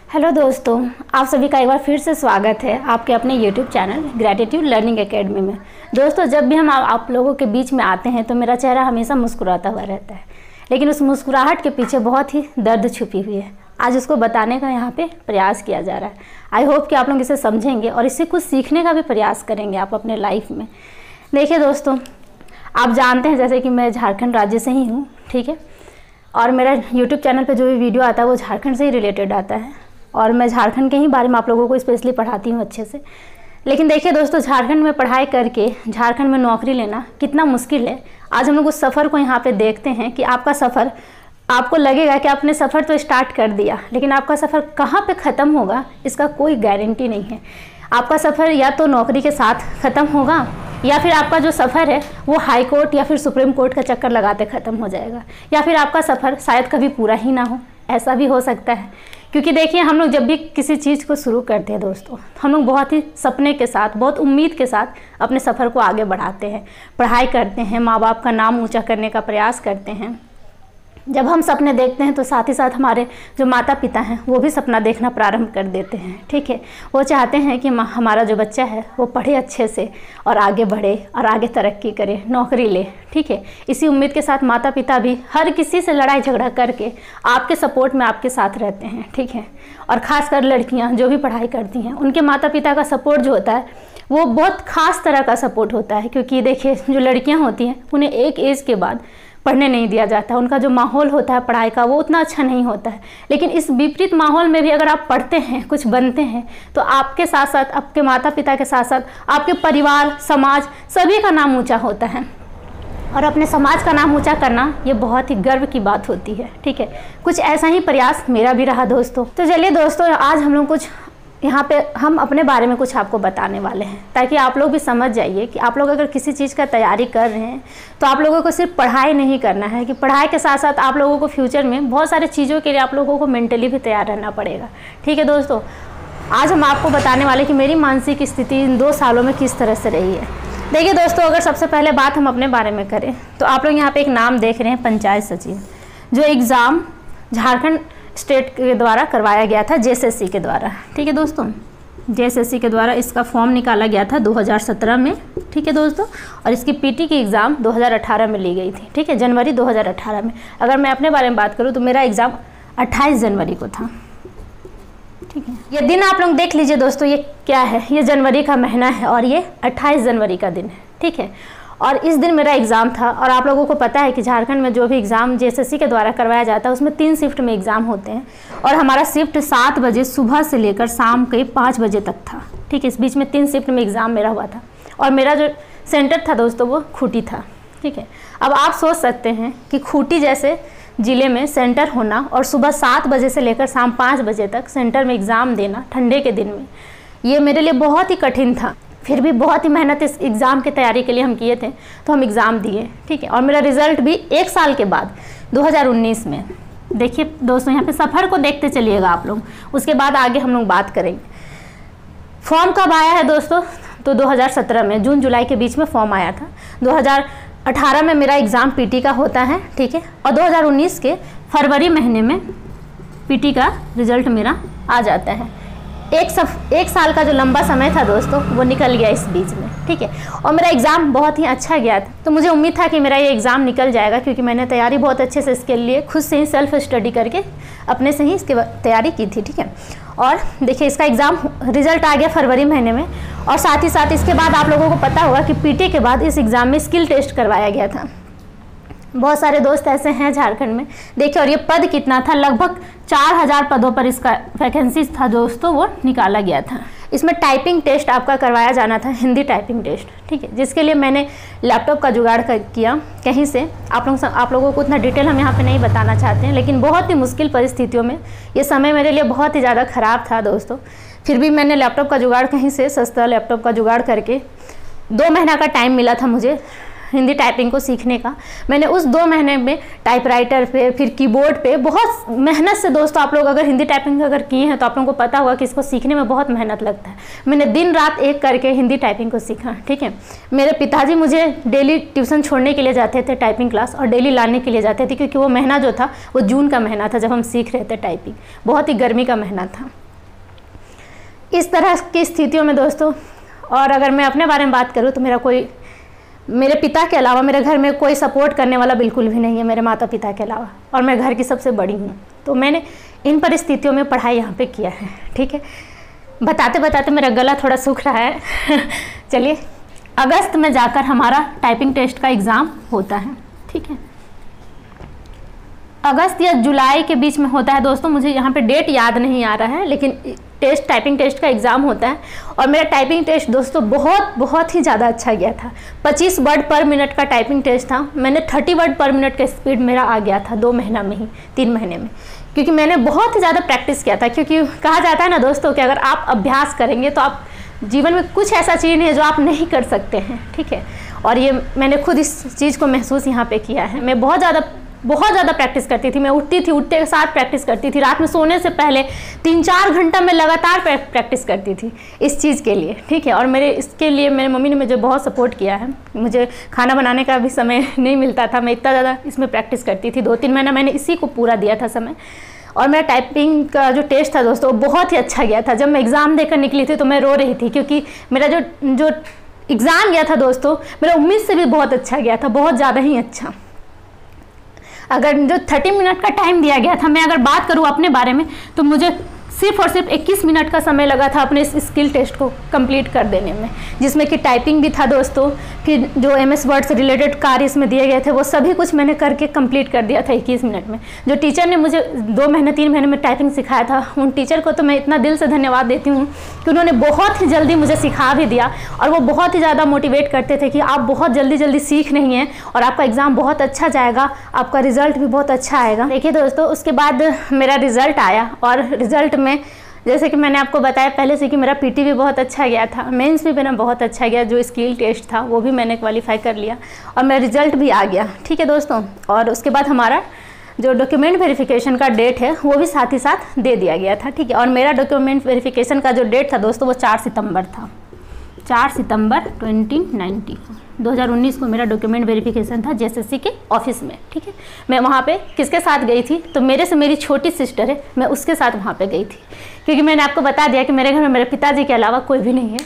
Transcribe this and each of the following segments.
Hello दोस्तों, आप सभी का एक बार फिर से स्वागत है आपके अपने YouTube channel gratitude learning academy में। दोस्तों, जब भी हम आप लोगों के बीच में आते हैं तो मेरा चेहरा हमेशा मुस्कुराता हुआ रहता है, लेकिन उस मुस्कुराहट के पीछे बहुत ही दर्द छुपी हुई है। आज उसको बताने का यहाँ पे प्रयास किया जा रहा है। आई होप कि आप लोग इसे समझेंगे और इससे कुछ सीखने का भी प्रयास करेंगे आप अपने लाइफ में। देखिए दोस्तों, आप जानते हैं जैसे कि मैं झारखंड राज्य से ही हूँ, ठीक है, और मेरा यूट्यूब चैनल पे जो भी वीडियो आता है वो झारखंड से ही रिलेटेड आता है और मैं झारखंड के ही बारे में आप लोगों को स्पेशली पढ़ाती हूँ अच्छे से। लेकिन देखिए दोस्तों, झारखंड में पढ़ाई करके झारखंड में नौकरी लेना कितना मुश्किल है। आज हम लोग उस सफ़र को यहाँ पे देखते हैं कि आपका सफ़र, आपको लगेगा कि आपने सफ़र तो स्टार्ट कर दिया, लेकिन आपका सफ़र कहाँ पे ख़त्म होगा इसका कोई गारंटी नहीं है। आपका सफ़र या तो नौकरी के साथ ख़त्म होगा या फिर आपका जो सफ़र है वो हाई कोर्ट या फिर सुप्रीम कोर्ट का चक्कर लगाते ख़त्म हो जाएगा, या फिर आपका सफ़र शायद कभी पूरा ही ना हो, ऐसा भी हो सकता है। क्योंकि देखिए, हम लोग जब भी किसी चीज़ को शुरू करते हैं दोस्तों, हम लोग बहुत ही सपने के साथ, बहुत उम्मीद के साथ अपने सफ़र को आगे बढ़ाते हैं, पढ़ाई करते हैं, माँ बाप का नाम ऊंचा करने का प्रयास करते हैं। जब हम सपने देखते हैं तो साथ ही साथ हमारे जो माता पिता हैं वो भी सपना देखना प्रारंभ कर देते हैं, ठीक है। वो चाहते हैं कि हमारा जो बच्चा है वो पढ़े अच्छे से और आगे बढ़े और आगे तरक्की करे, नौकरी ले, ठीक है। इसी उम्मीद के साथ माता पिता भी हर किसी से लड़ाई झगड़ा करके आपके सपोर्ट में आपके साथ रहते हैं, ठीक है। और ख़ासकर लड़कियाँ जो भी पढ़ाई करती हैं, उनके माता पिता का सपोर्ट जो होता है वो बहुत ख़ास तरह का सपोर्ट होता है। क्योंकि देखिए, जो लड़कियाँ होती हैं उन्हें एक एज के बाद पढ़ने नहीं दिया जाता, उनका जो माहौल होता है पढ़ाई का वो उतना अच्छा नहीं होता है। लेकिन इस विपरीत माहौल में भी अगर आप पढ़ते हैं, कुछ बनते हैं, तो आपके साथ साथ आपके माता पिता के साथ साथ आपके परिवार, समाज, सभी का नाम ऊंचा होता है। और अपने समाज का नाम ऊंचा करना ये बहुत ही गर्व की बात होती है, ठीक है। कुछ ऐसा ही प्रयास मेरा भी रहा दोस्तों। तो चलिए दोस्तों, आज हम लोग कुछ यहाँ पे हम अपने बारे में कुछ आपको बताने वाले हैं, ताकि आप लोग भी समझ जाइए कि आप लोग अगर किसी चीज़ का तैयारी कर रहे हैं तो आप लोगों को सिर्फ पढ़ाई नहीं करना है, कि पढ़ाई के साथ साथ आप लोगों को फ्यूचर में बहुत सारी चीज़ों के लिए आप लोगों को मेंटली भी तैयार रहना पड़ेगा, ठीक है दोस्तों। आज हम आपको बताने वाले कि मेरी मानसिक स्थिति इन 2 सालों में किस तरह से रही है। देखिए दोस्तों, अगर सबसे पहले बात हम अपने बारे में करें तो आप लोग यहाँ पर एक नाम देख रहे हैं, पंचायत सचिव, जो एग्ज़ाम झारखंड स्टेट के द्वारा करवाया गया था, जेएसएससी के द्वारा, ठीक है दोस्तों। जेएसएससी के द्वारा इसका फॉर्म निकाला गया था 2017 में, ठीक है दोस्तों। और इसकी पीटी की एग्ज़ाम 2018 में ली गई थी, ठीक है, जनवरी 2018 में। अगर मैं अपने बारे में बात करूँ तो मेरा एग्ज़ाम 28 जनवरी को था, ठीक है। ये दिन आप लोग देख लीजिए दोस्तों, ये क्या है, ये जनवरी का महीना है और ये 28 जनवरी का दिन है, ठीक है। और इस दिन मेरा एग्ज़ाम था। और आप लोगों को पता है कि झारखंड में जो भी एग्ज़ाम जेएसएससी के द्वारा करवाया जाता है उसमें 3 शिफ्ट में एग्ज़ाम होते हैं, और हमारा शिफ्ट 7 बजे सुबह से लेकर शाम के 5 बजे तक था, ठीक है। इस बीच में 3 शिफ्ट में एग्ज़ाम मेरा हुआ था और मेरा जो सेंटर था दोस्तों वो खूंटी था, ठीक है। अब आप सोच सकते हैं कि खूंटी जैसे ज़िले में सेंटर होना और सुबह 7 बजे से लेकर शाम 5 बजे तक सेंटर में एग्ज़ाम देना ठंडे के दिन में, ये मेरे लिए बहुत ही कठिन था। फिर भी बहुत ही मेहनत इस एग्ज़ाम की तैयारी के लिए हम किए थे, तो हम एग्ज़ाम दिए, ठीक है। और मेरा रिज़ल्ट भी 1 साल के बाद 2019 में। देखिए दोस्तों, यहाँ पे सफ़र को देखते चलिएगा आप लोग, उसके बाद आगे हम लोग बात करेंगे। फॉर्म कब आया है दोस्तों? तो 2017 में जून जुलाई के बीच में फॉर्म आया था। 2018 में मेरा एग्ज़ाम पीटी का होता है, ठीक है। और 2019 के फरवरी महीने में पीटी का रिज़ल्ट मेरा आ जाता है। एक साल का जो लंबा समय था दोस्तों वो निकल गया इस बीच में, ठीक है। और मेरा एग्ज़ाम बहुत ही अच्छा गया था, तो मुझे उम्मीद था कि मेरा ये एग्ज़ाम निकल जाएगा, क्योंकि मैंने तैयारी बहुत अच्छे से इसके लिए खुद से ही सेल्फ स्टडी करके अपने से ही इसकी तैयारी की थी, ठीक है। और देखिए, इसका एग्ज़ाम रिज़ल्ट आ गया फरवरी महीने में। और साथ ही साथ इसके बाद आप लोगों को पता होगा कि पीटी के बाद इस एग्ज़ाम में स्किल टेस्ट करवाया गया था। बहुत सारे दोस्त ऐसे हैं झारखंड में, देखिए। और ये पद कितना था, लगभग 4000 पदों पर इसका वैकेंसी था दोस्तों, वो निकाला गया था। इसमें टाइपिंग टेस्ट आपका करवाया जाना था, हिंदी टाइपिंग टेस्ट, ठीक है, जिसके लिए मैंने लैपटॉप का जुगाड़ किया कहीं से। आप लोगों को उतना डिटेल हम यहाँ पे नहीं बताना चाहते हैं, लेकिन बहुत ही मुश्किल परिस्थितियों में ये समय मेरे लिए बहुत ही ज़्यादा ख़राब था दोस्तों। फिर भी मैंने लैपटॉप का जुगाड़ कहीं से, सस्ता लैपटॉप का जुगाड़ करके 2 महीना का टाइम मिला था मुझे हिंदी टाइपिंग को सीखने का। मैंने उस 2 महीने में टाइपराइटर पे, फिर कीबोर्ड पे बहुत मेहनत से, दोस्तों आप लोग अगर हिंदी टाइपिंग अगर किए हैं तो आप लोगों को पता होगा कि इसको सीखने में बहुत मेहनत लगता है। मैंने दिन रात एक करके हिंदी टाइपिंग को सीखा, ठीक है। मेरे पिताजी मुझे डेली ट्यूशन छोड़ने के लिए जाते थे टाइपिंग क्लास, और डेली लाने के लिए जाते थे, क्योंकि वो महीना जो था वो जून का महीना था जब हम सीख रहे थे टाइपिंग, बहुत ही गर्मी का महीना था। इस तरह की स्थितियों में दोस्तों, और अगर मैं अपने बारे में बात करूँ तो मेरे पिता के अलावा मेरे घर में कोई सपोर्ट करने वाला बिल्कुल भी नहीं है, मेरे माता पिता के अलावा, और मैं घर की सबसे बड़ी हूँ। तो मैंने इन परिस्थितियों में पढ़ाई यहाँ पे किया है, ठीक है। बताते बताते मेरा गला थोड़ा सूख रहा है चलिए, अगस्त में जाकर हमारा टाइपिंग टेस्ट का एग्ज़ाम होता है, ठीक है। अगस्त या जुलाई के बीच में होता है दोस्तों, मुझे यहाँ पे डेट याद नहीं आ रहा है, लेकिन टाइपिंग टेस्ट का एग्ज़ाम होता है। और मेरा टाइपिंग टेस्ट दोस्तों बहुत ही ज़्यादा अच्छा गया था। 25 वर्ड पर मिनट का टाइपिंग टेस्ट था। मैंने 30 वर्ड पर मिनट का स्पीड मेरा आ गया था 2 महीना में ही, 3 महीने में, क्योंकि मैंने बहुत ही ज़्यादा प्रैक्टिस किया था। क्योंकि कहा जाता है ना दोस्तों कि अगर आप अभ्यास करेंगे तो आप जीवन में कुछ ऐसा चीज़ नहीं है जो आप नहीं कर सकते हैं, ठीक है। और ये मैंने खुद इस चीज़ को महसूस यहाँ पे किया है। मैं बहुत ज़्यादा प्रैक्टिस करती थी। मैं उठते के साथ प्रैक्टिस करती थी। रात में सोने से पहले 3-4 घंटा मैं लगातार प्रैक्टिस करती थी इस चीज़ के लिए, ठीक है। और इसके लिए मेरी मम्मी ने मुझे बहुत सपोर्ट किया है। मुझे खाना बनाने का भी समय नहीं मिलता था, मैं इतना ज़्यादा इसमें प्रैक्टिस करती थी। 2-3 महीना मैंने इसी को पूरा दिया था समय। और मेरा टाइपिंग का जो टेस्ट था दोस्तों बहुत ही अच्छा गया था। जब मैं एग्ज़ाम देकर निकली थी तो मैं रो रही थी, क्योंकि मेरा जो एग्ज़ाम गया था दोस्तों, मेरा उम्मीद से भी बहुत अच्छा गया था, बहुत ज़्यादा ही अच्छा। अगर जो 30 मिनट का टाइम दिया गया था, मैं अगर बात करूँ अपने बारे में, तो मुझे सिर्फ और सिर्फ 21 मिनट का समय लगा था अपने इस स्किल टेस्ट को कंप्लीट कर देने में, जिसमें कि टाइपिंग भी था दोस्तों। फिर जो MS वर्ड से रिलेटेड कार्य इसमें दिए गए थे वो सभी कुछ मैंने करके कंप्लीट कर दिया था 21 मिनट में। जो टीचर ने मुझे 2 महीने 3 महीने में टाइपिंग सिखाया था, उन टीचर को तो मैं इतना दिल से धन्यवाद देती हूँ कि उन्होंने बहुत ही जल्दी मुझे सिखा भी दिया। और वो बहुत ही ज़्यादा मोटिवेट करते थे कि आप बहुत जल्दी सीख रही हैं और आपका एग्ज़ाम बहुत अच्छा जाएगा, आपका रिज़ल्ट भी बहुत अच्छा आएगा। देखिए दोस्तों, उसके बाद मेरा रिज़ल्ट आया, और रिज़ल्ट में जैसे कि मैंने आपको बताया पहले से कि मेरा PT भी बहुत अच्छा गया था, मेंस भी मेरा बहुत अच्छा गया। जो स्किल टेस्ट था वो भी मैंने क्वालिफाई कर लिया और मेरा रिज़ल्ट भी आ गया, ठीक है दोस्तों। और उसके बाद हमारा जो डॉक्यूमेंट वेरिफिकेशन का डेट है वो भी साथ ही साथ दे दिया गया था, ठीक है। और मेरा डॉक्यूमेंट वेरिफिकेशन का जो डेट था दोस्तों वो 4 सितंबर था, 4 सितंबर 2019 को मेरा डॉक्यूमेंट वेरिफिकेशन था JSSC के ऑफिस में, ठीक है। मैं वहाँ पे किसके साथ गई थी, तो मेरे से मेरी छोटी सिस्टर है, मैं उसके साथ वहाँ पे गई थी, क्योंकि मैंने आपको बता दिया कि मेरे घर में मेरे पिताजी के अलावा कोई भी नहीं है।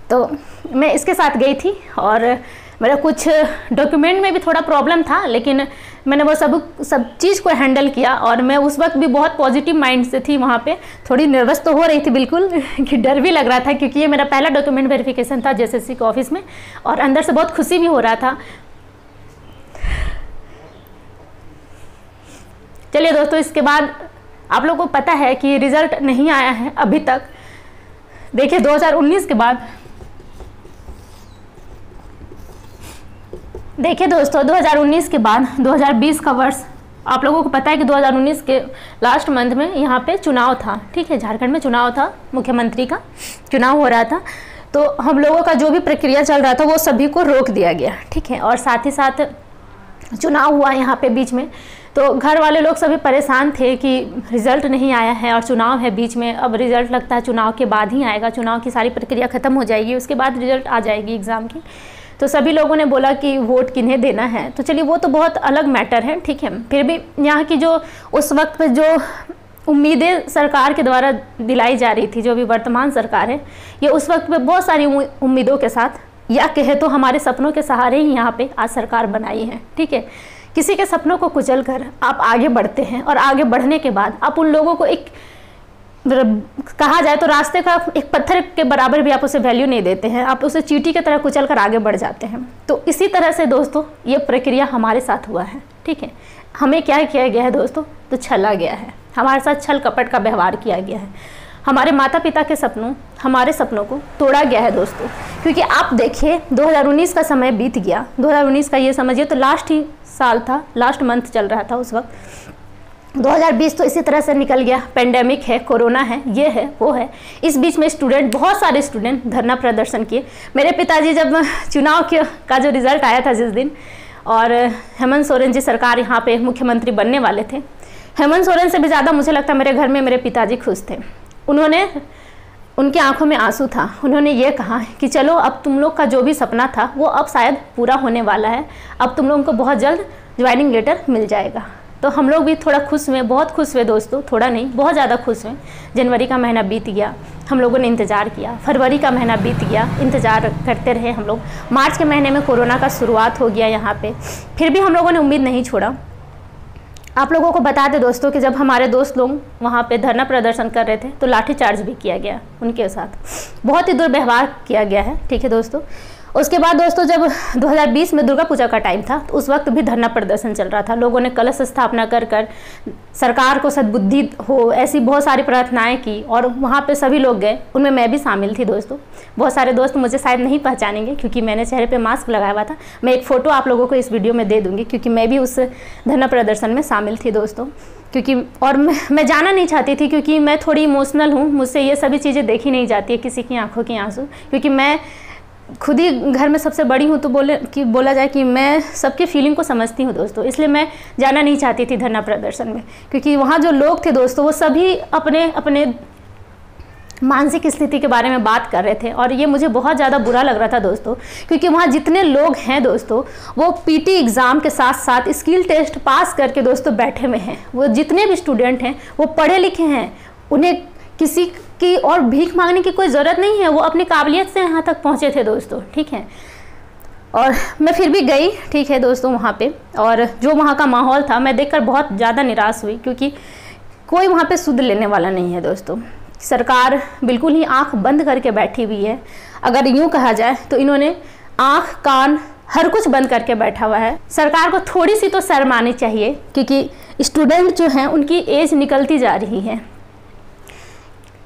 तो मैं इसके साथ गई थी, और मेरा कुछ डॉक्यूमेंट में भी थोड़ा प्रॉब्लम था, लेकिन मैंने वो सब चीज़ को हैंडल किया। और मैं उस वक्त भी बहुत पॉजिटिव माइंड से थी वहाँ पे। थोड़ी नर्वस तो हो रही थी बिल्कुल कि डर भी लग रहा था, क्योंकि ये मेरा पहला डॉक्यूमेंट वेरिफिकेशन था JSSC के ऑफिस में, और अंदर से बहुत खुशी भी हो रहा था। चलिए दोस्तों, इसके बाद आप लोगों को पता है कि रिज़ल्ट नहीं आया है अभी तक। देखिए 2019 के बाद, देखिए दोस्तों 2019 के बाद 2020 का वर्ष, आप लोगों को पता है कि 2019 के लास्ट मंथ में यहाँ पे चुनाव था, ठीक है। झारखंड में चुनाव था, मुख्यमंत्री का चुनाव हो रहा था। तो हम लोगों का जो भी प्रक्रिया चल रहा था वो सभी को रोक दिया गया, ठीक है। और साथ ही साथ चुनाव हुआ यहाँ पे बीच में, तो घर वाले लोग सभी परेशान थे कि रिज़ल्ट नहीं आया है और चुनाव है बीच में। अब रिज़ल्ट लगता है चुनाव के बाद ही आएगा, चुनाव की सारी प्रक्रिया ख़त्म हो जाएगी, उसके बाद रिज़ल्ट आ जाएगी एग्ज़ाम की। तो सभी लोगों ने बोला कि वोट किन्हें देना है। तो चलिए वो तो बहुत अलग मैटर है, ठीक है। फिर भी यहाँ की जो उस वक्त पे जो उम्मीदें सरकार के द्वारा दिलाई जा रही थी, जो भी वर्तमान सरकार है, ये उस वक्त पे बहुत सारी उम्मीदों के साथ, या कहे तो हमारे सपनों के सहारे ही यहाँ पे आज सरकार बनाई है, ठीक है। किसी के सपनों को कुचल कर आप आगे बढ़ते हैं, और आगे बढ़ने के बाद आप उन लोगों को एक, कहा जाए तो रास्ते का एक पत्थर के बराबर भी आप उसे वैल्यू नहीं देते हैं, आप उसे चींटी की तरह कुचल कर आगे बढ़ जाते हैं। तो इसी तरह से दोस्तों ये प्रक्रिया हमारे साथ हुआ है, ठीक है। हमें क्या किया गया है दोस्तों, तो छला गया है, हमारे साथ छल कपट का व्यवहार किया गया है। हमारे माता पिता के सपनों, हमारे सपनों को तोड़ा गया है दोस्तों। क्योंकि आप देखिए 2019 का समय बीत गया, 2019 का ये समझिए तो लास्ट ही साल था, लास्ट मंथ चल रहा था उस वक्त। 2020 तो इसी तरह से निकल गया, पेंडेमिक है, कोरोना है, ये है, वो है। इस बीच में स्टूडेंट, बहुत सारे स्टूडेंट धरना प्रदर्शन किए। मेरे पिताजी जब चुनाव का जो रिज़ल्ट आया था जिस दिन, और हेमंत सोरेन जी सरकार यहाँ पे मुख्यमंत्री बनने वाले थे, हेमंत सोरेन से भी ज़्यादा मुझे लगता है मेरे घर में मेरे पिताजी खुश थे। उनकी आंखों में आंसू था। उन्होंने ये कहा कि चलो अब तुम लोग का जो भी सपना था वो अब शायद पूरा होने वाला है, अब तुम लोगों को बहुत जल्द ज्वाइनिंग लेटर मिल जाएगा। तो हम लोग भी थोड़ा खुश हुए, बहुत खुश हुए दोस्तों, थोड़ा नहीं बहुत ज़्यादा खुश हुए। जनवरी का महीना बीत गया, हम लोगों ने इंतज़ार किया, फरवरी का महीना बीत गया, इंतज़ार करते रहे हम लोग। मार्च के महीने में कोरोना का शुरुआत हो गया यहाँ पे, फिर भी हम लोगों ने उम्मीद नहीं छोड़ा। आप लोगों को बता दें दोस्तों कि जब हमारे दोस्त लोग वहाँ पे धरना प्रदर्शन कर रहे थे तो लाठीचार्ज भी किया गया उनके साथ, बहुत ही दुर्व्यवहार किया गया है, ठीक है दोस्तों। उसके बाद दोस्तों जब 2020 में दुर्गा पूजा का टाइम था तो उस वक्त भी धरना प्रदर्शन चल रहा था। लोगों ने कलश स्थापना कर सरकार को सद्बुद्धि हो, ऐसी बहुत सारी प्रार्थनाएं की, और वहाँ पे सभी लोग गए, उनमें मैं भी शामिल थी दोस्तों। बहुत सारे दोस्त मुझे शायद नहीं पहचानेंगे क्योंकि मैंने चेहरे पे मास्क लगाया हुआ था। मैं एक फ़ोटो आप लोगों को इस वीडियो में दे दूँगी क्योंकि मैं भी उस धरना प्रदर्शन में शामिल थी दोस्तों। क्योंकि और मैं जाना नहीं चाहती थी क्योंकि मैं थोड़ी इमोशनल हूँ, मुझसे ये सभी चीज़ें देखी नहीं जाती है, किसी की आंखों की आंसू, क्योंकि मैं खुद ही घर में सबसे बड़ी हूँ तो बोला जाए कि मैं सबकी फीलिंग को समझती हूँ दोस्तों। इसलिए मैं जाना नहीं चाहती थी धरना प्रदर्शन में, क्योंकि वहाँ जो लोग थे दोस्तों वो सभी अपने अपने मानसिक स्थिति के बारे में बात कर रहे थे, और ये मुझे बहुत ज़्यादा बुरा लग रहा था दोस्तों। क्योंकि वहाँ जितने लोग हैं दोस्तों वो पीटी एग्ज़ाम के साथ साथ स्किल टेस्ट पास करके दोस्तों बैठे हुए हैं। वो जितने भी स्टूडेंट हैं वो पढ़े लिखे हैं, उन्हें किसी की और भीख मांगने की कोई ज़रूरत नहीं है, वो अपनी काबिलियत से यहाँ तक पहुँचे थे दोस्तों, ठीक है। और मैं फिर भी गई, ठीक है दोस्तों, वहाँ पे। और जो वहाँ का माहौल था मैं देखकर बहुत ज़्यादा निराश हुई, क्योंकि कोई वहाँ पे सुध लेने वाला नहीं है दोस्तों। सरकार बिल्कुल ही आंख बंद करके बैठी हुई है, अगर यूँ कहा जाए तो इन्होंने आँख कान हर कुछ बंद करके बैठा हुआ है। सरकार को थोड़ी सी तो शर्म आनी चाहिए, क्योंकि स्टूडेंट जो हैं उनकी एज निकलती जा रही है।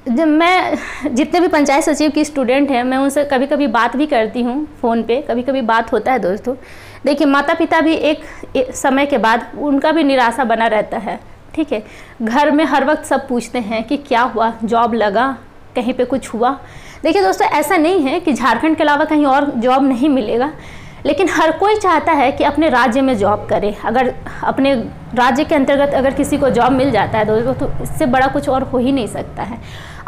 जब मैं जितने भी पंचायत सचिव की स्टूडेंट हैं मैं उनसे कभी कभी बात भी करती हूँ फ़ोन पे, कभी कभी बात होता है दोस्तों। देखिए माता पिता भी एक समय के बाद उनका भी निराशा बना रहता है, ठीक है। घर में हर वक्त सब पूछते हैं कि क्या हुआ, जॉब लगा, कहीं पे कुछ हुआ। देखिए दोस्तों ऐसा नहीं है कि झारखंड के अलावा कहीं और जॉब नहीं मिलेगा, लेकिन हर कोई चाहता है कि अपने राज्य में जॉब करे। अगर अपने राज्य के अंतर्गत अगर किसी को जॉब मिल जाता है दोस्तों तो इससे बड़ा कुछ और हो ही नहीं सकता है।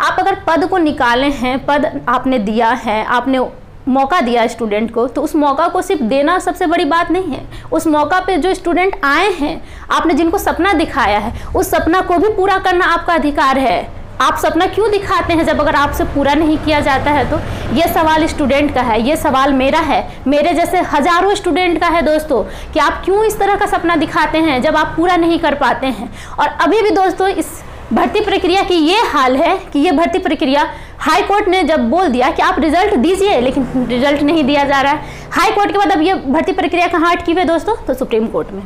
आप अगर पद को निकाले हैं, पद आपने दिया है, आपने मौका दिया स्टूडेंट को, तो उस मौका को सिर्फ देना सबसे बड़ी बात नहीं है। उस मौका पे जो स्टूडेंट आए हैं, आपने जिनको सपना दिखाया है, उस सपना को भी पूरा करना आपका अधिकार है। आप सपना क्यों दिखाते हैं जब अगर आपसे पूरा नहीं किया जाता है? तो ये सवाल स्टूडेंट का है, ये सवाल मेरा है, मेरे जैसे हजारों स्टूडेंट का है दोस्तों, कि आप क्यों इस तरह का सपना दिखाते हैं जब आप पूरा नहीं कर पाते हैं। और अभी भी दोस्तों इस भर्ती प्रक्रिया की ये हाल है कि ये भर्ती प्रक्रिया हाई कोर्ट ने जब बोल दिया कि आप रिजल्ट दीजिए, लेकिन रिजल्ट नहीं दिया जा रहा है। हाई कोर्ट के बाद अब ये भर्ती प्रक्रिया कहाँ अटकी हुई है दोस्तों? तो सुप्रीम कोर्ट में।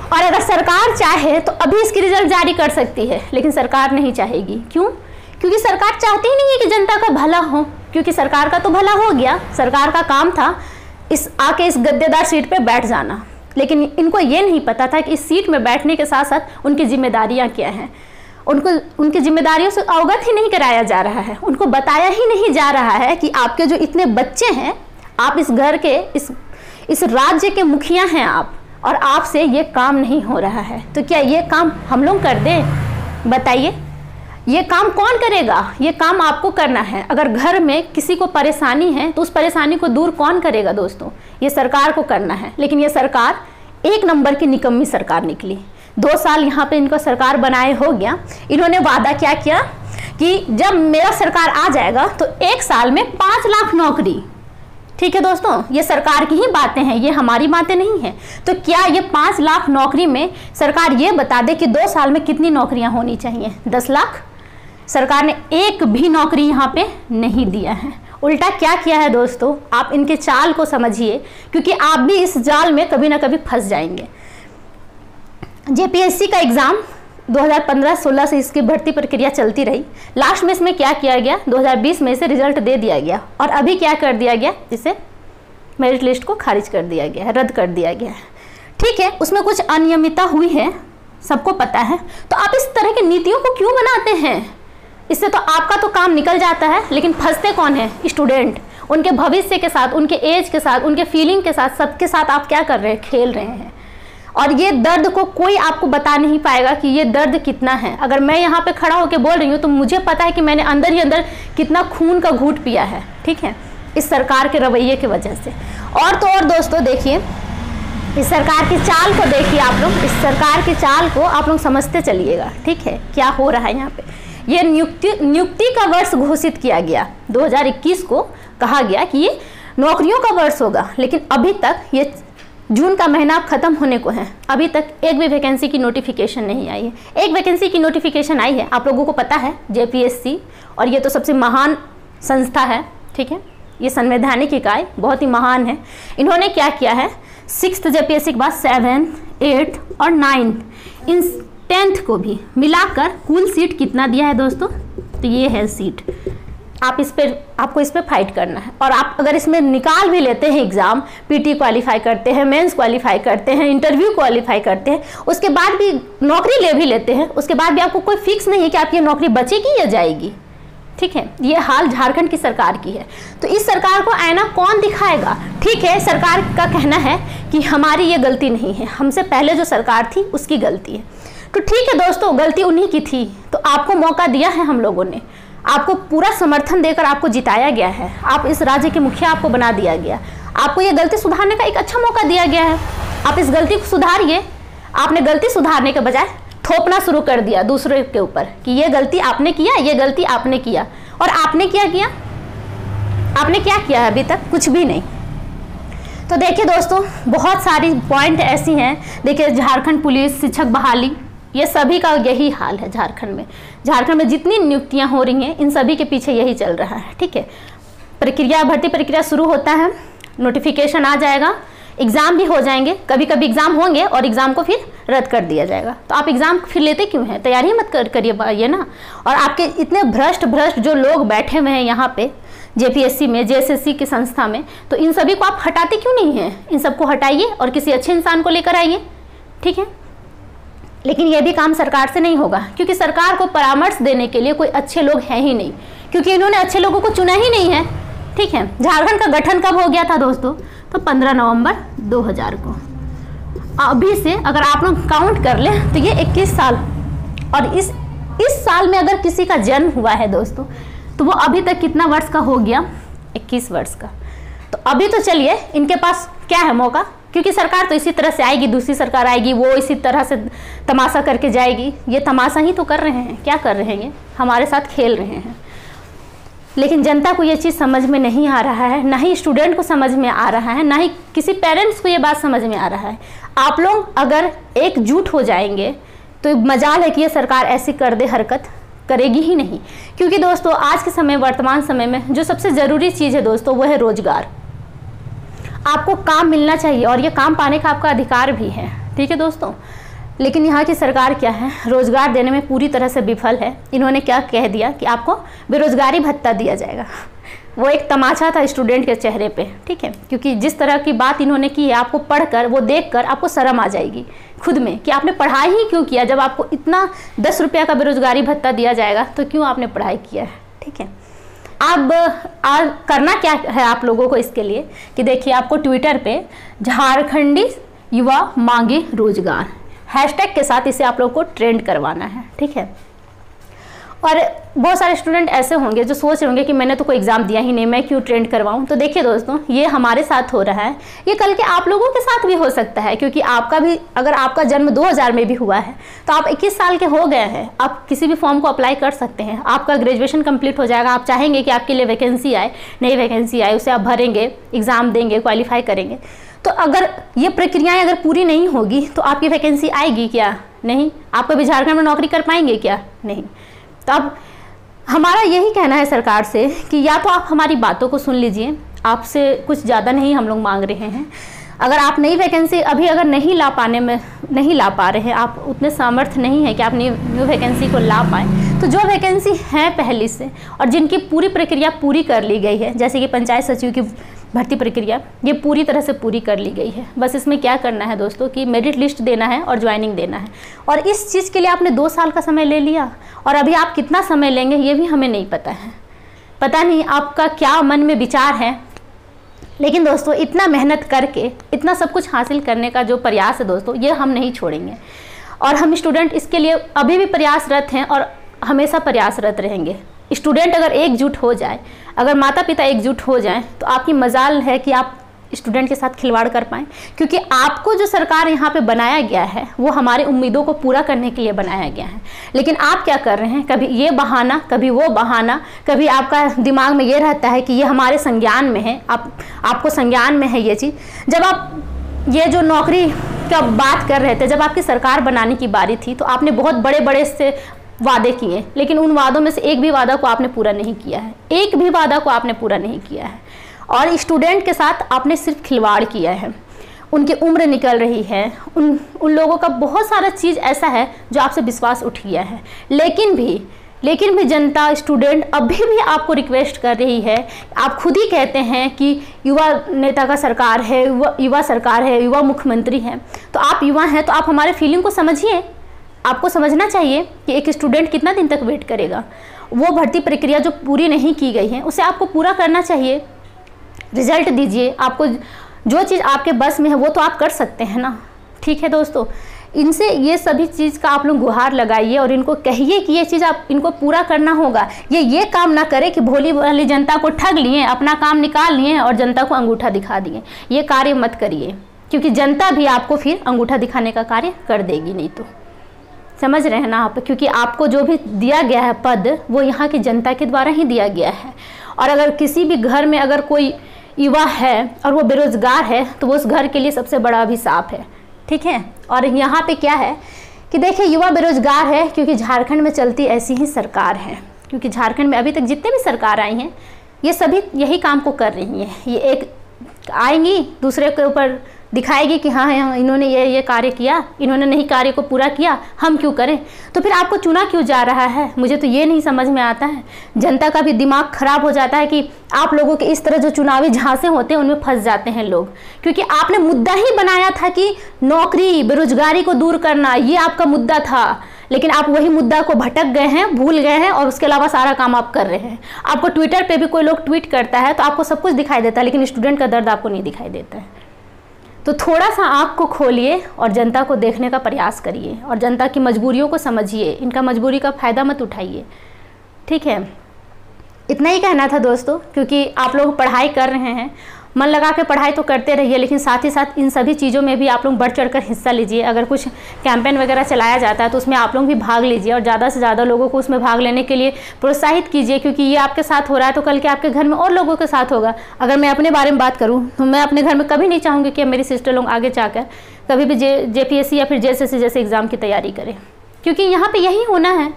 और अगर सरकार चाहे तो अभी इसकी रिजल्ट जारी कर सकती है, लेकिन सरकार नहीं चाहेगी। क्यों? क्योंकि सरकार चाहती ही नहीं है कि जनता का भला हो, क्योंकि सरकार का तो भला हो गया, सरकार का काम था इस गद्देदार सीट पे बैठ जाना, लेकिन इनको ये नहीं पता था कि इस सीट में बैठने के साथ साथ उनकी जिम्मेदारियां क्या हैं। उनको उनकी जिम्मेदारियों से अवगत ही नहीं कराया जा रहा है, उनको बताया ही नहीं जा रहा है कि आपके जो इतने बच्चे हैं, आप इस घर के इस राज्य के मुखिया हैं आप, और आपसे ये काम नहीं हो रहा है। तो क्या ये काम हम लोग कर दें? बताइए, ये काम कौन करेगा? ये काम आपको करना है। अगर घर में किसी को परेशानी है तो उस परेशानी को दूर कौन करेगा दोस्तों? ये सरकार को करना है। लेकिन ये सरकार एक नंबर की निकम्मी सरकार निकली। 2 साल यहाँ पे इनको सरकार बनाए हो गया। इन्होंने वादा क्या किया कि जब मेरा सरकार आ जाएगा तो 1 साल में 5 लाख नौकरी। ठीक है दोस्तों, ये सरकार की ही बातें हैं, ये हमारी बातें नहीं हैं। तो क्या ये 5 लाख नौकरी में सरकार ये बता दे कि 2 साल में कितनी नौकरियां होनी चाहिए? 10 लाख? सरकार ने एक भी नौकरी यहाँ पे नहीं दिया है। उल्टा क्या किया है दोस्तों? आप इनके चाल को समझिए, क्योंकि आप भी इस जाल में कभी ना कभी फंस जाएंगे। जेपीएससी का एग्ज़ाम 2015-16 से इसकी भर्ती प्रक्रिया चलती रही। लास्ट में इसमें क्या किया गया? 2020 में इसे रिजल्ट दे दिया गया, और अभी क्या कर दिया गया? जिसे मेरिट लिस्ट को खारिज कर दिया गया है, रद्द कर दिया गया है। ठीक है, उसमें कुछ अनियमितता हुई है, सबको पता है। तो आप इस तरह की नीतियों को क्यों बनाते हैं? इससे तो आपका तो काम निकल जाता है, लेकिन फंसते कौन है? स्टूडेंट। उनके भविष्य के साथ, उनके एज के साथ, उनके फीलिंग के साथ, सबके साथ आप क्या कर रहे हैं? खेल रहे हैं। और ये दर्द को कोई आपको बता नहीं पाएगा कि ये दर्द कितना है। अगर मैं यहाँ पे खड़ा होकर बोल रही हूँ तो मुझे पता है कि मैंने अंदर ही अंदर कितना खून का घूंट पिया है, ठीक है, इस सरकार के रवैये की वजह से। और तो और दोस्तों देखिए, इस सरकार की चाल को देखिए आप लोग, इस सरकार की चाल को आप लोग समझते चलिएगा, ठीक है, क्या हो रहा है यहाँ पे। ये नियुक्ति का वर्ष घोषित किया गया 2021 को, कहा गया कि ये नौकरियों का वर्ष होगा, लेकिन अभी तक ये जून का महीना खत्म होने को है, अभी तक एक भी वैकेंसी की नोटिफिकेशन नहीं आई है। एक वैकेंसी की नोटिफिकेशन आई है, आप लोगों को पता है, JPSC, और ये तो सबसे महान संस्था है, ठीक है, ये संवैधानिक इकाई बहुत ही महान है। इन्होंने क्या किया है, 6th JPSC के बाद 7, 8 और 9, इन 10th को भी मिलाकर कुल सीट कितना दिया है दोस्तों? तो ये है सीट। आपको इस पर फाइट करना है। और आप अगर इसमें निकाल भी लेते हैं एग्ज़ाम, PT क्वालिफाई करते हैं, मेंस क्वालिफाई करते हैं, इंटरव्यू क्वालिफाई करते हैं, उसके बाद भी नौकरी ले भी लेते हैं, उसके बाद भी आपको कोई फिक्स नहीं है कि आपकी ये नौकरी बचेगी या जाएगी, ठीक है। ये हाल झारखंड की सरकार की है। तो इस सरकार को आईना कौन दिखाएगा? ठीक है, सरकार का कहना है कि हमारी ये गलती नहीं है, हमसे पहले जो सरकार थी उसकी गलती है। तो ठीक है दोस्तों, गलती उन्हीं की थी, तो आपको मौका दिया है हम लोगों ने, आपको पूरा समर्थन देकर आपको जिताया गया है, आप इस राज्य के मुखिया आपको बना दिया गया, आपको ये गलती सुधारने का एक अच्छा मौका दिया गया है, आप इस गलती को सुधारिए। आपने गलती सुधारने के बजाय थोपना शुरू कर दिया दूसरे के ऊपर कि ये गलती आपने किया, ये गलती आपने किया। और आपने क्या किया? आपने क्या किया है? अभी तक कुछ भी नहीं। तो देखिए दोस्तों, बहुत सारी पॉइंट ऐसी हैं। देखिए, झारखंड पुलिस, शिक्षक बहाली, ये सभी का यही हाल है झारखंड में। झारखंड में जितनी नियुक्तियां हो रही हैं, इन सभी के पीछे यही चल रहा है, ठीक है। भर्ती प्रक्रिया शुरू होता है, नोटिफिकेशन आ जाएगा, एग्ज़ाम भी हो जाएंगे, कभी कभी एग्ज़ाम होंगे और एग्ज़ाम को फिर रद्द कर दिया जाएगा। तो आप एग्ज़ाम फिर लेते क्यों हैं? तैयारी मत करिए ना। और आपके इतने भ्रष्ट जो लोग बैठे हुए हैं यहाँ पे JPSC में, JSSC की संस्था में, तो इन सभी को आप हटाते क्यों नहीं हैं? इन सबको हटाइए और किसी अच्छे इंसान को लेकर आइए, ठीक है। लेकिन यह भी काम सरकार से नहीं होगा, क्योंकि सरकार को परामर्श देने के लिए कोई अच्छे लोग हैं ही नहीं, क्योंकि इन्होंने अच्छे लोगों को चुना ही नहीं है, ठीक है। झारखंड का गठन कब हो गया था दोस्तों? तो 15 नवंबर 2000 को। अभी से अगर आप लोग काउंट कर ले तो ये 21 साल, और इस साल में अगर किसी का जन्म हुआ है दोस्तों, तो वो अभी तक कितना वर्ष का हो गया? 21 वर्ष का। तो अभी तो चलिए, इनके पास क्या है मौका, क्योंकि सरकार तो इसी तरह से आएगी, दूसरी सरकार आएगी, वो इसी तरह से तमाशा करके जाएगी। ये तमाशा ही तो कर रहे हैं, क्या कर रहे हैं? ये हमारे साथ खेल रहे हैं। लेकिन जनता को ये चीज़ समझ में नहीं आ रहा है, ना ही स्टूडेंट को समझ में आ रहा है, ना ही किसी पेरेंट्स को ये बात समझ में आ रहा है। आप लोग अगर एकजुट हो जाएंगे तो मजाल है कि ये सरकार ऐसी कर दे, हरकत करेगी ही नहीं। क्योंकि दोस्तों, आज के समय, वर्तमान समय में जो सबसे ज़रूरी चीज़ है दोस्तों, वो है रोजगार। आपको काम मिलना चाहिए और ये काम पाने का आपका अधिकार भी है, ठीक है दोस्तों। लेकिन यहाँ की सरकार क्या है, रोजगार देने में पूरी तरह से विफल है। इन्होंने क्या कह दिया कि आपको बेरोजगारी भत्ता दिया जाएगा। वो एक तमाचा था स्टूडेंट के चेहरे पे, ठीक है, क्योंकि जिस तरह की बात इन्होंने की है, आपको पढ़कर, वो देखकर आपको शर्म आ जाएगी खुद में कि आपने पढ़ाई ही क्यों किया। जब आपको इतना 10 रुपया का बेरोजगारी भत्ता दिया जाएगा तो क्यों आपने पढ़ाई किया है, ठीक है। अब करना क्या है आप लोगों को इसके लिए कि देखिए, आपको ट्विटर पे झारखंडी युवा मांगे रोजगार हैशटैग के साथ इसे आप लोग को ट्रेंड करवाना है, ठीक है। और बहुत सारे स्टूडेंट ऐसे होंगे जो सोच रहे होंगे कि मैंने तो कोई एग्ज़ाम दिया ही नहीं, मैं क्यों ट्रेंड करवाऊं। तो देखिए दोस्तों, ये हमारे साथ हो रहा है, ये कल के आप लोगों के साथ भी हो सकता है, क्योंकि आपका भी, अगर आपका जन्म 2000 में भी हुआ है तो आप 21 साल के हो गए हैं, आप किसी भी फॉर्म को अप्लाई कर सकते हैं। आपका ग्रेजुएशन कंप्लीट हो जाएगा, आप चाहेंगे कि आपके लिए वैकेंसी आए, नई वैकेंसी आए, उसे आप भरेंगे, एग्ज़ाम देंगे, क्वालिफाई करेंगे। तो अगर ये प्रक्रियाएं अगर पूरी नहीं होगी तो आपकी वैकेंसी आएगी क्या? नहीं। आप कभी झारखंड में नौकरी कर पाएंगे क्या? नहीं। तो अब हमारा यही कहना है सरकार से कि या तो आप हमारी बातों को सुन लीजिए, आपसे कुछ ज़्यादा नहीं हम लोग मांग रहे हैं। अगर आप नई वैकेंसी अभी अगर नहीं ला पा रहे हैं, आप उतने सामर्थ्य नहीं है कि आप न्यू वैकेंसी को ला पाएँ, तो जो वैकेंसी हैं पहले से और जिनकी पूरी प्रक्रिया पूरी कर ली गई है, जैसे कि पंचायत सचिव की भर्ती प्रक्रिया ये पूरी तरह से पूरी कर ली गई है। बस इसमें क्या करना है दोस्तों कि मेरिट लिस्ट देना है और ज्वाइनिंग देना है। और इस चीज़ के लिए आपने 2 साल का समय ले लिया और अभी आप कितना समय लेंगे ये भी हमें नहीं पता है। पता नहीं आपका क्या मन में विचार है, लेकिन दोस्तों इतना मेहनत करके इतना सब कुछ हासिल करने का जो प्रयास है दोस्तों, ये हम नहीं छोड़ेंगे। और हम स्टूडेंट इसके लिए अभी भी प्रयासरत हैं और हमेशा प्रयासरत रहेंगे। स्टूडेंट अगर एकजुट हो जाए, अगर माता पिता एकजुट हो जाएं, तो आपकी मजाल है कि आप स्टूडेंट के साथ खिलवाड़ कर पाएँ, क्योंकि आपको जो सरकार यहाँ पे बनाया गया है वो हमारे उम्मीदों को पूरा करने के लिए बनाया गया है। लेकिन आप क्या कर रहे हैं, कभी ये बहाना, कभी वो बहाना, कभी आपका दिमाग में ये रहता है कि ये हमारे संज्ञान में है, आपको संज्ञान में है ये चीज़। जब आप ये जो नौकरी का बात कर रहे थे, जब आपकी सरकार बनाने की बारी थी, तो आपने बहुत बड़े बड़े से वादे किए, लेकिन उन वादों में से एक भी वादा को आपने पूरा नहीं किया है, एक भी वादा को आपने पूरा नहीं किया है। और स्टूडेंट के साथ आपने सिर्फ खिलवाड़ किया है। उनकी उम्र निकल रही है, उन लोगों का बहुत सारा चीज़ ऐसा है जो आपसे विश्वास उठ गया है। लेकिन भी जनता, स्टूडेंट अभी भी आपको रिक्वेस्ट कर रही है। आप खुद ही कहते हैं कि युवा नेता का सरकार है, युवा सरकार है, युवा मुख्यमंत्री हैं। तो आप युवा हैं तो आप हमारे फीलिंग को समझिए। आपको समझना चाहिए कि एक स्टूडेंट कितना दिन तक वेट करेगा। वो भर्ती प्रक्रिया जो पूरी नहीं की गई है उसे आपको पूरा करना चाहिए। रिजल्ट दीजिए, आपको जो चीज़ आपके बस में है वो तो आप कर सकते हैं ना। ठीक है दोस्तों, इनसे ये सभी चीज़ का आप लोग गुहार लगाइए और इनको कहिए कि ये चीज़ आप इनको पूरा करना होगा। ये काम ना करे कि भोली वाली जनता को ठग लिए, अपना काम निकाल लिए और जनता को अंगूठा दिखा दिए। ये कार्य मत करिए, क्योंकि जनता भी आपको फिर अंगूठा दिखाने का कार्य कर देगी। नहीं तो समझ रहे हैं ना आप, क्योंकि आपको जो भी दिया गया है पद वो यहाँ की जनता के द्वारा ही दिया गया है। और अगर किसी भी घर में अगर कोई युवा है और वो बेरोजगार है तो वो उस घर के लिए सबसे बड़ा अभिशाप है। ठीक है, और यहाँ पे क्या है कि देखिए युवा बेरोजगार है क्योंकि झारखंड में चलती ऐसी ही सरकार है। क्योंकि झारखंड में अभी तक जितने भी सरकार आई हैं ये सभी यही काम को कर रही हैं। ये एक आएंगी दूसरे के ऊपर दिखाएगी कि हाँ इन्होंने ये कार्य किया, इन्होंने नहीं कार्य को पूरा किया, हम क्यों करें। तो फिर आपको चुना क्यों जा रहा है, मुझे तो ये नहीं समझ में आता है। जनता का भी दिमाग खराब हो जाता है कि आप लोगों के इस तरह जो चुनावी झांसे होते हैं उनमें फंस जाते हैं लोग। क्योंकि आपने मुद्दा ही बनाया था कि नौकरी बेरोजगारी को दूर करना, ये आपका मुद्दा था। लेकिन आप वही मुद्दा को भटक गए हैं, भूल गए हैं और उसके अलावा सारा काम आप कर रहे हैं। आपको ट्विटर पे भी कोई लोग ट्वीट करता है तो आपको सब कुछ दिखाई देता है, लेकिन स्टूडेंट का दर्द आपको नहीं दिखाई देता है। तो थोड़ा सा आँख को खोलिए और जनता को देखने का प्रयास करिए और जनता की मजबूरियों को समझिए। इनका मजबूरी का फ़ायदा मत उठाइए। ठीक है, इतना ही कहना था दोस्तों, क्योंकि आप लोग पढ़ाई कर रहे हैं, मन लगा के पढ़ाई तो करते रहिए, लेकिन साथ ही साथ इन सभी चीज़ों में भी आप लोग बढ़ चढ़कर हिस्सा लीजिए। अगर कुछ कैंपेन वगैरह चलाया जाता है तो उसमें आप लोग भी भाग लीजिए और ज़्यादा से ज़्यादा लोगों को उसमें भाग लेने के लिए प्रोत्साहित कीजिए। क्योंकि ये आपके साथ हो रहा है तो कल के आपके घर में और लोगों के साथ होगा। अगर मैं अपने बारे में बात करूँ तो मैं अपने घर में कभी नहीं चाहूँगी कि मेरी सिस्टर लोग आगे जाकर कभी भी JPSC या फिर JSSC जैसे एग्ज़ाम की तैयारी करें, क्योंकि यहाँ पर यही होना है,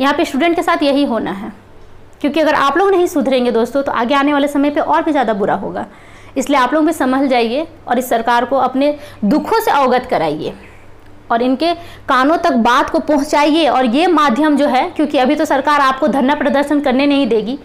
यहाँ पर स्टूडेंट के साथ यही होना है। क्योंकि अगर आप लोग नहीं सुधरेंगे दोस्तों तो आगे आने वाले समय पे और भी ज़्यादा बुरा होगा। इसलिए आप लोग भी संभल जाइए और इस सरकार को अपने दुखों से अवगत कराइए और इनके कानों तक बात को पहुंचाइए। और ये माध्यम जो है, क्योंकि अभी तो सरकार आपको धरना प्रदर्शन करने नहीं देगी,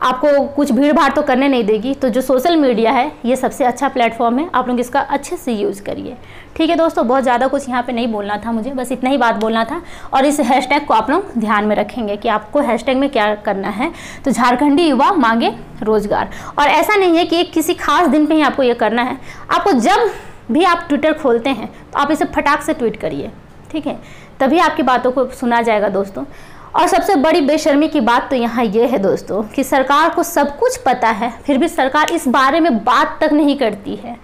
आपको कुछ भीड़ भाड़ तो करने नहीं देगी, तो जो सोशल मीडिया है ये सबसे अच्छा प्लेटफॉर्म है। आप लोग इसका अच्छे से यूज़ करिए। ठीक है दोस्तों, बहुत ज़्यादा कुछ यहाँ पे नहीं बोलना था मुझे, बस इतना ही बात बोलना था। और इस हैशटैग को आप लोग ध्यान में रखेंगे कि आपको हैशटैग में क्या करना है। तो झारखंडी युवा मांगे रोजगार, और ऐसा नहीं है कि एक किसी खास दिन पे ही आपको ये करना है। आपको जब भी आप ट्विटर खोलते हैं तो आप इसे फटाक से ट्वीट करिए। ठीक है, तभी आपकी बातों को सुना जाएगा दोस्तों। और सबसे बड़ी बेशर्मी की बात तो यहाँ ये है दोस्तों कि सरकार को सब कुछ पता है, फिर भी सरकार इस बारे में बात तक नहीं करती है।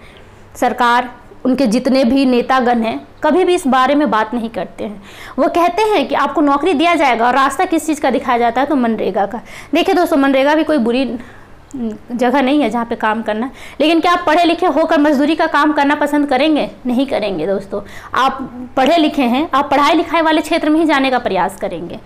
सरकार, उनके जितने भी नेतागण हैं, कभी भी इस बारे में बात नहीं करते हैं। वो कहते हैं कि आपको नौकरी दिया जाएगा, और रास्ता किस चीज़ का दिखाया जाता है, तो मनरेगा का। देखिए दोस्तों, मनरेगा भी कोई बुरी जगह नहीं है जहाँ पे काम करना, लेकिन क्या आप पढ़े लिखे होकर मजदूरी का काम करना पसंद करेंगे? नहीं करेंगे दोस्तों। आप पढ़े लिखे हैं, आप पढ़ाई लिखाई वाले क्षेत्र में ही जाने का प्रयास करेंगे।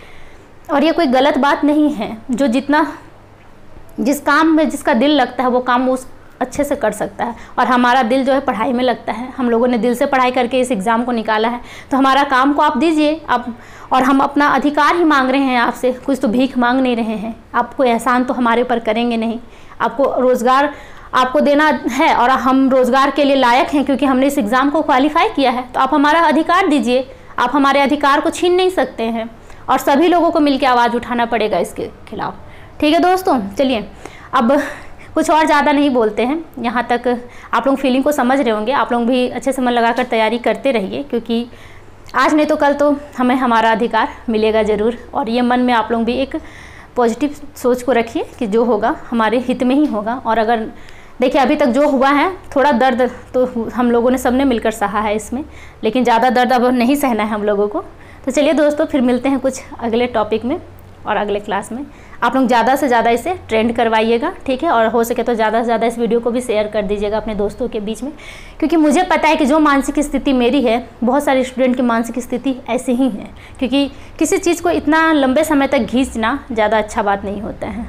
और ये कोई गलत बात नहीं है। जो जिस काम में जिसका दिल लगता है वो काम वो अच्छे से कर सकता है। और हमारा दिल जो है पढ़ाई में लगता है, हम लोगों ने दिल से पढ़ाई करके इस एग्ज़ाम को निकाला है, तो हमारा काम को आप दीजिए। आप, और हम अपना अधिकार ही मांग रहे हैं आपसे, कुछ तो भीख मांग नहीं रहे हैं। आप कोई एहसान तो हमारे ऊपर करेंगे नहीं। आपको रोज़गार आपको देना है और हम रोज़गार के लिए लायक हैं क्योंकि हमने इस एग्ज़ाम को क्वालिफाई किया है, तो आप हमारा अधिकार दीजिए। आप हमारे अधिकार को छीन नहीं सकते हैं और सभी लोगों को मिलकर आवाज़ उठाना पड़ेगा इसके खिलाफ। ठीक है दोस्तों, चलिए अब कुछ और ज़्यादा नहीं बोलते हैं। यहाँ तक आप लोग फीलिंग को समझ रहे होंगे। आप लोग भी अच्छे से मन लगाकर तैयारी करते रहिए, क्योंकि आज नहीं तो कल तो हमें हमारा अधिकार मिलेगा ज़रूर। और ये मन में आप लोग भी एक पॉजिटिव सोच को रखिए कि जो होगा हमारे हित में ही होगा। और अगर देखिए अभी तक जो हुआ है, थोड़ा दर्द तो हम लोगों ने सबने मिलकर सहा है इसमें, लेकिन ज़्यादा दर्द अब नहीं सहना है हम लोगों को। तो चलिए दोस्तों, फिर मिलते हैं कुछ अगले टॉपिक में और अगले क्लास में। आप लोग ज़्यादा से ज़्यादा इसे ट्रेंड करवाइएगा, ठीक है। और हो सके तो ज़्यादा से ज़्यादा इस वीडियो को भी शेयर कर दीजिएगा अपने दोस्तों के बीच में, क्योंकि मुझे पता है कि जो मानसिक स्थिति मेरी है, बहुत सारे स्टूडेंट की मानसिक स्थिति ऐसे ही है, क्योंकि किसी चीज़ को इतना लंबे समय तक खींचना ज़्यादा अच्छा बात नहीं होता है।